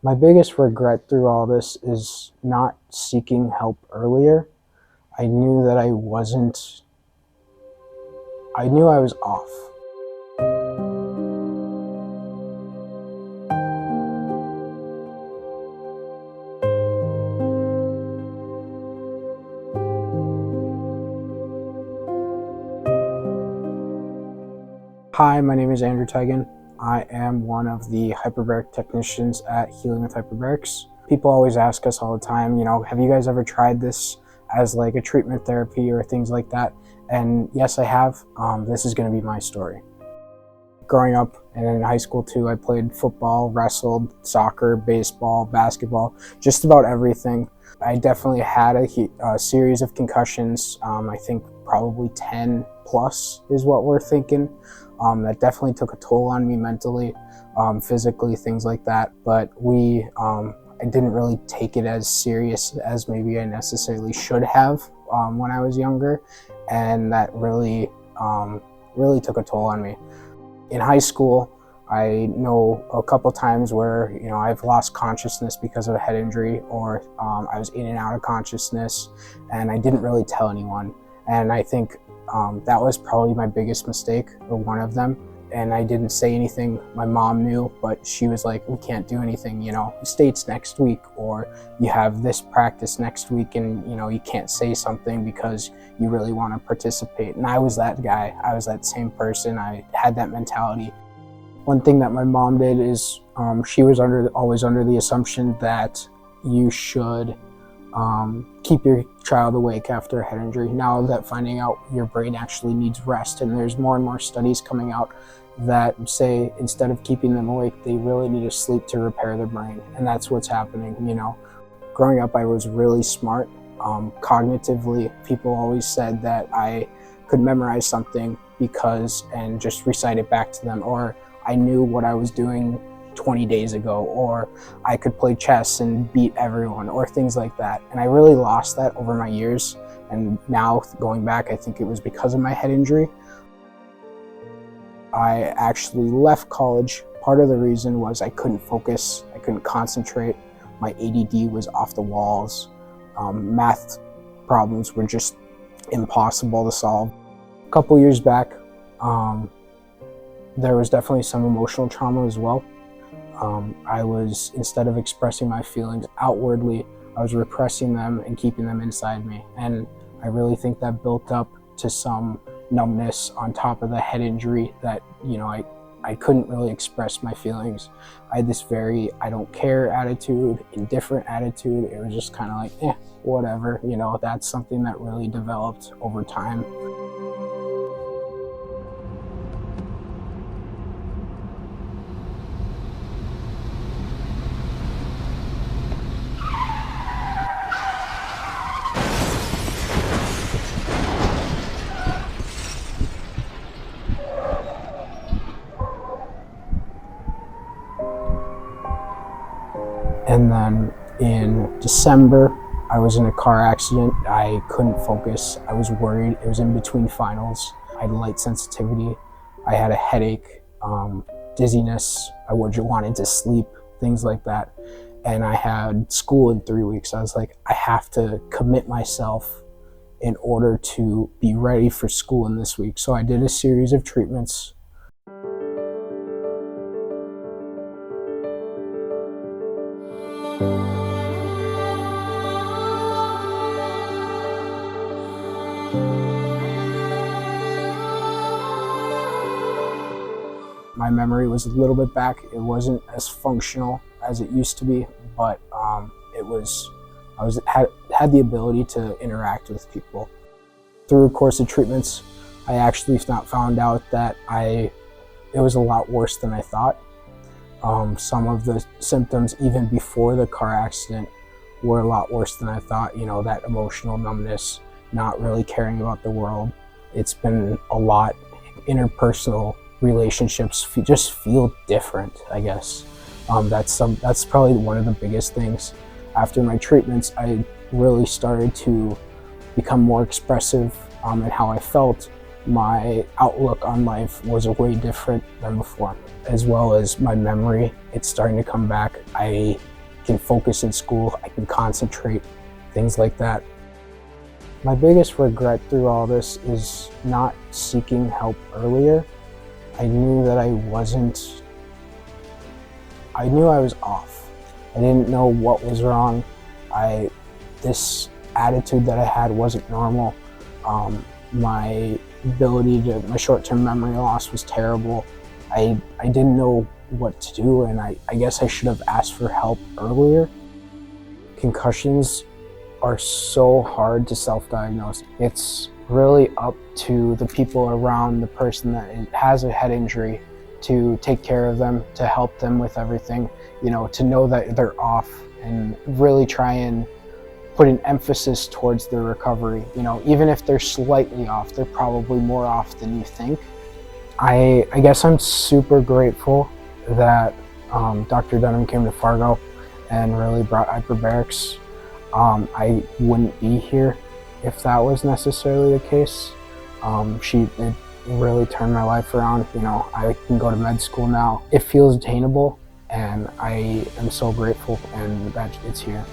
My biggest regret through all this is not seeking help earlier. I knew that I knew I was off. Hi, my name is Andrew Tegan. I am one of the hyperbaric technicians at Healing with Hyperbarics. People always ask us all the time, have you guys ever tried this as like a treatment therapy or things like that? And yes, I have. This is going to be my story. Growing up and in high school too, I played football, wrestled, soccer, baseball, basketball, just about everything. I definitely had a series of concussions. I think probably 10 plus is what we're thinking. That definitely took a toll on me mentally, physically, things like that. But I didn't really take it as serious as maybe I necessarily should have when I was younger, and that really took a toll on me. In high school, I know a couple times where I've lost consciousness because of a head injury, or I was in and out of consciousness, and I didn't really tell anyone. And I think that was probably my biggest mistake, or one of them. And I didn't say anything. My mom knew, but she was like, "We can't do anything. States next week, or you have this practice next week, and you can't say something because you really want to participate." And I was that guy. I was that same person. I had that mentality. One thing that my mom did is she was always under the assumption that you should keep your child awake after a head injury. Now that finding out your brain actually needs rest, and there's more and more studies coming out that say instead of keeping them awake, they really need to sleep to repair their brain. And that's what's happening. Growing up, I was really smart. Cognitively, people always said that I could memorize something and just recite it back to them, or I knew what I was doing 20 days ago, or I could play chess and beat everyone, or things like that. And I really lost that over my years. And now going back, I think it was because of my head injury. I actually left college. Part of the reason was I couldn't focus, I couldn't concentrate. My ADD was off the walls. Math problems were just impossible to solve. A couple years back, there was definitely some emotional trauma as well. Instead of expressing my feelings outwardly, I was repressing them and keeping them inside me. And I really think that built up to some numbness on top of the head injury that, I couldn't really express my feelings. I had this very I don't care attitude, indifferent attitude. It was just kind of like, whatever. That's something that really developed over time. And then in December, I was in a car accident. I couldn't focus. I was worried. It was in between finals. I had light sensitivity. I had a headache, dizziness. I wanted to sleep, things like that. And I had school in 3 weeks. I was like, I have to commit myself in order to be ready for school in this week. So I did a series of treatments. My memory was a little bit back. It wasn't as functional as it used to be, but I had the ability to interact with people. Through a course of treatments, I actually found out that it was a lot worse than I thought. Some of the symptoms, even before the car accident, were a lot worse than I thought. That emotional numbness, not really caring about the world. It's been a lot. Interpersonal relationships just feel different, I guess. That's probably one of the biggest things. After my treatments, I really started to become more expressive in how I felt. My outlook on life was way different than before, as well as my memory. It's starting to come back. I can focus in school, I can concentrate, things like that. My biggest regret through all this is not seeking help earlier. I knew that I was off. I didn't know what was wrong. This attitude that I had wasn't normal. My short-term memory loss was terrible. I didn't know what to do, and I guess I should have asked for help earlier. Concussions are so hard to self-diagnose. It's really up to the people around the person that has a head injury to take care of them, to help them with everything, to know that they're off and really try and put an emphasis towards their recovery. Even if they're slightly off, they're probably more off than you think. I guess I'm super grateful that Dr. Dunham came to Fargo and really brought hyperbarics. I wouldn't be here if that was necessarily the case. It really turned my life around. I can go to med school now. It feels attainable, and I am so grateful and that it's here.